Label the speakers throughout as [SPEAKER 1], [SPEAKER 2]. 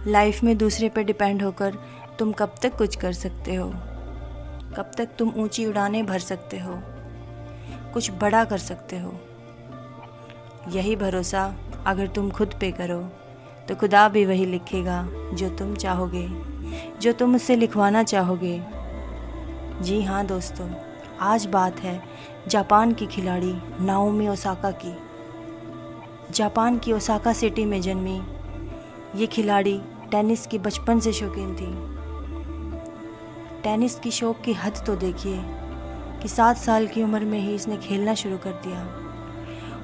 [SPEAKER 1] Life में दूसरे पर डिपेंड होकर तुम कब तक कुछ कर सकते हो? कब तक तुम ऊंची उड़ानें भर सकते हो, कुछ बड़ा कर सकते हो? यही भरोसा अगर तुम खुद पे करो तो खुदा भी वही लिखेगा जो तुम चाहोगे, जो तुम उससे लिखवाना चाहोगे। जी हाँ दोस्तों, आज बात है जापान की खिलाड़ी नाओमी ओसाका की। जापान की ओसाका सिटी में जन्मी ये खिलाड़ी टेनिस की बचपन से शौकीन थी। टेनिस की शौक़ की हद तो देखिए कि 7 साल की उम्र में ही इसने खेलना शुरू कर दिया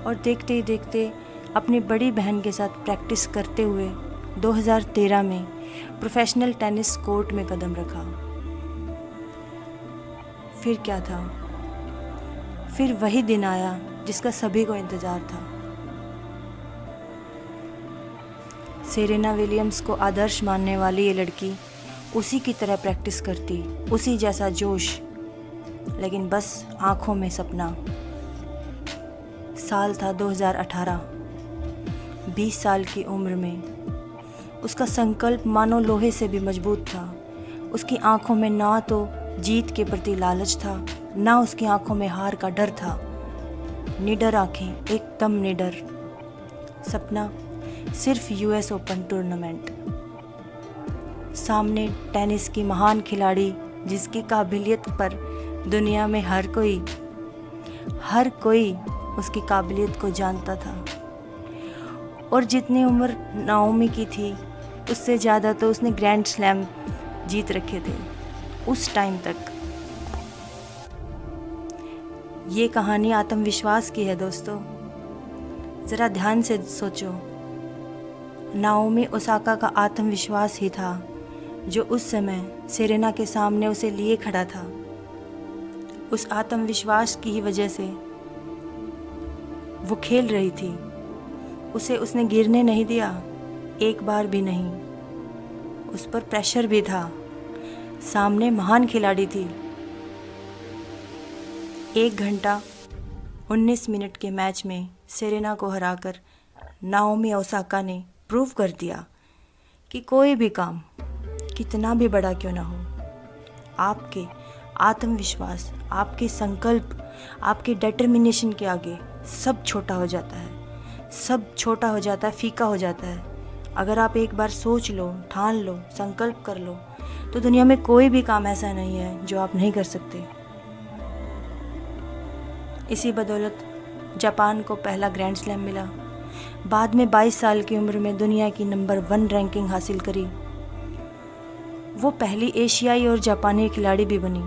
[SPEAKER 1] और देखते ही देखते अपनी बड़ी बहन के साथ प्रैक्टिस करते हुए 2013 में प्रोफेशनल टेनिस कोर्ट में कदम रखा। फिर क्या था? फिर वही दिन आया जिसका सभी को इंतज़ार था। सेरेना विलियम्स को आदर्श मानने वाली ये लड़की उसी की तरह प्रैक्टिस करती, उसी जैसा जोश, लेकिन बस आँखों में सपना। साल था 2018। 20 साल की उम्र में उसका संकल्प मानो लोहे से भी मजबूत था। उसकी आँखों में ना तो जीत के प्रति लालच था, ना उसकी आँखों में हार का डर था। निडर आँखें, एकदम निडर। सपना सिर्फ यूएस ओपन टूर्नामेंट। सामने टेनिस की महान खिलाड़ी जिसकी काबिलियत पर दुनिया में हर कोई उसकी काबिलियत को जानता था। और जितनी उम्र नाओमी की थी उससे ज़्यादा तो उसने ग्रैंड स्लैम जीत रखे थे उस टाइम तक। ये कहानी आत्मविश्वास की है दोस्तों। ज़रा ध्यान से सोचो, नाओमी ओसाका का आत्मविश्वास ही था जो उस समय सेरेना के सामने उसे लिए खड़ा था। उस आत्मविश्वास की ही वजह से वो खेल रही थी। उसे उसने गिरने नहीं दिया, एक बार भी नहीं। उस पर प्रेशर भी था, सामने महान खिलाड़ी थी। 1 घंटा 19 मिनट के मैच में सेरेना को हराकर नाओमी ओसाका ने प्रूव कर दिया कि कोई भी काम कितना भी बड़ा क्यों ना हो, आपके आत्मविश्वास, आपके संकल्प, आपके डिटर्मिनेशन के आगे सब छोटा हो जाता है। सब छोटा हो जाता है, फीका हो जाता है। अगर आप एक बार सोच लो, ठान लो, संकल्प कर लो तो दुनिया में कोई भी काम ऐसा नहीं है जो आप नहीं कर सकते। इसी बदौलत जापान को पहला ग्रैंड स्लैम मिला। बाद में 22 साल की उम्र में दुनिया की नंबर 1 रैंकिंग हासिल करी। वो पहली एशियाई और जापानी खिलाड़ी भी बनी।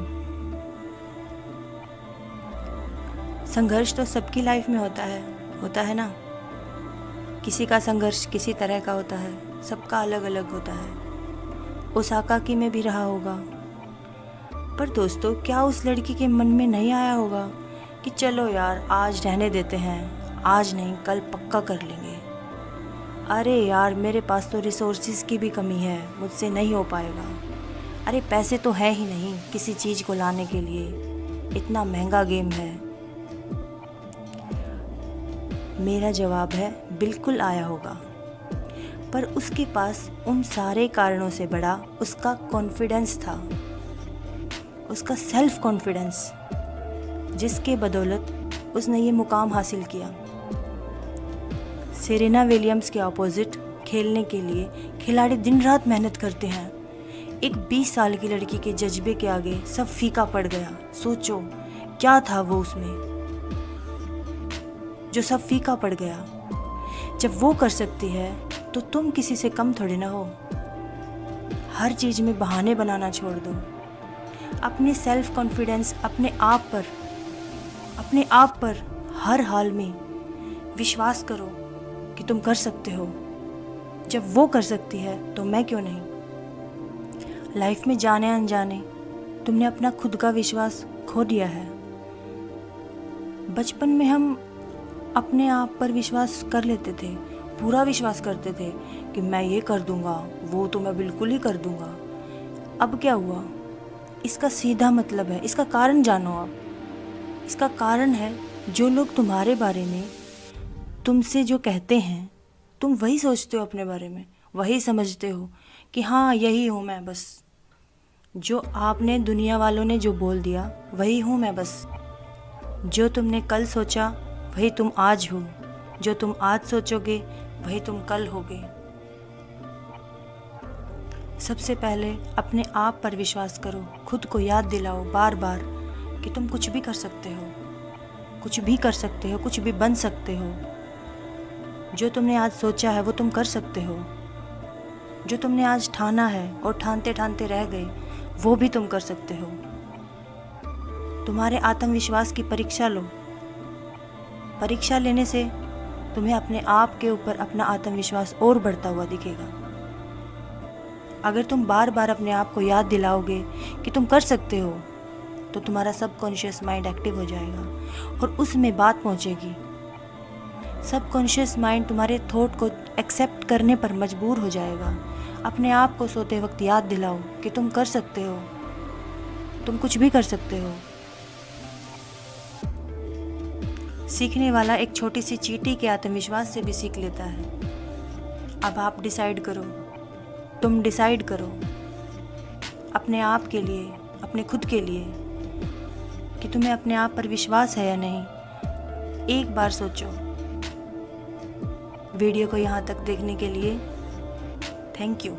[SPEAKER 1] संघर्ष तो सबकी लाइफ में होता है ना। किसी का संघर्ष किसी तरह का होता है, सबका अलग अलग होता है। ओसाका की में भी रहा होगा। पर दोस्तों, क्या उस लड़की के मन में नहीं आया होगा कि चलो यार, आज रहने देते हैं, आज नहीं कल पक्का कर लेंगे। अरे यार, मेरे पास तो रिसोर्सेज की भी कमी है, मुझसे नहीं हो पाएगा। अरे पैसे तो है ही नहीं किसी चीज़ को लाने के लिए, इतना महंगा गेम है। मेरा जवाब है बिल्कुल आया होगा। पर उसके पास उन सारे कारणों से बड़ा उसका कॉन्फिडेंस था, उसका सेल्फ कॉन्फिडेंस, जिसके बदौलत उसने ये मुकाम हासिल किया। सेरेना विलियम्स के अपोजिट खेलने के लिए खिलाड़ी दिन रात मेहनत करते हैं। एक 20 साल की लड़की के जज्बे के आगे सब फीका पड़ गया। सोचो क्या था वो उसमें जो सब फीका पड़ गया। जब वो कर सकती है तो तुम किसी से कम थोड़ी ना हो। हर चीज़ में बहाने बनाना छोड़ दो। अपने सेल्फ कॉन्फिडेंस, अपने आप पर हर हाल में विश्वास करो कि तुम कर सकते हो। जब वो कर सकती है तो मैं क्यों नहीं। लाइफ में जाने अनजाने तुमने अपना खुद का विश्वास खो दिया है। बचपन में हम अपने आप पर विश्वास कर लेते थे, पूरा विश्वास करते थे कि मैं ये कर दूंगा, वो तो मैं बिल्कुल ही कर दूंगा। अब क्या हुआ? इसका सीधा मतलब है, इसका कारण जानो आप। इसका कारण है जो लोग तुम्हारे बारे में तुमसे जो कहते हैं, तुम वही सोचते हो अपने बारे में, वही समझते हो कि हाँ यही हूँ मैं बस। जो आपने दुनिया वालों ने जो बोल दिया वही हूँ मैं बस। जो तुमने कल सोचा वही तुम आज हो, जो तुम आज सोचोगे वही तुम कल होगे। सबसे पहले अपने आप पर विश्वास करो, खुद को याद दिलाओ बार बार कि तुम कुछ भी कर सकते हो, कुछ भी कर सकते हो, कुछ भी बन सकते हो। जो तुमने आज सोचा है वो तुम कर सकते हो। जो तुमने आज ठाना है और ठानते ठानते रह गए वो भी तुम कर सकते हो। तुम्हारे आत्मविश्वास की परीक्षा लो। परीक्षा लेने से तुम्हें अपने आप के ऊपर अपना आत्मविश्वास और बढ़ता हुआ दिखेगा। अगर तुम बार बार अपने आप को याद दिलाओगे कि तुम कर सकते हो तो तुम्हारा सबकॉन्शियस माइंड एक्टिव हो जाएगा और उसमें बात पहुंचेगी। सबकॉन्शियस माइंड तुम्हारे थॉट को एक्सेप्ट करने पर मजबूर हो जाएगा। अपने आप को सोते वक्त याद दिलाओ कि तुम कर सकते हो, तुम कुछ भी कर सकते हो। सीखने वाला एक छोटी सी चींटी के आत्मविश्वास से भी सीख लेता है। अब आप डिसाइड करो, तुम डिसाइड करो अपने आप के लिए, अपने खुद के लिए कि तुम्हें अपने आप पर विश्वास है या नहीं। एक बार सोचो। वीडियो को यहाँ तक देखने के लिए थैंक यू।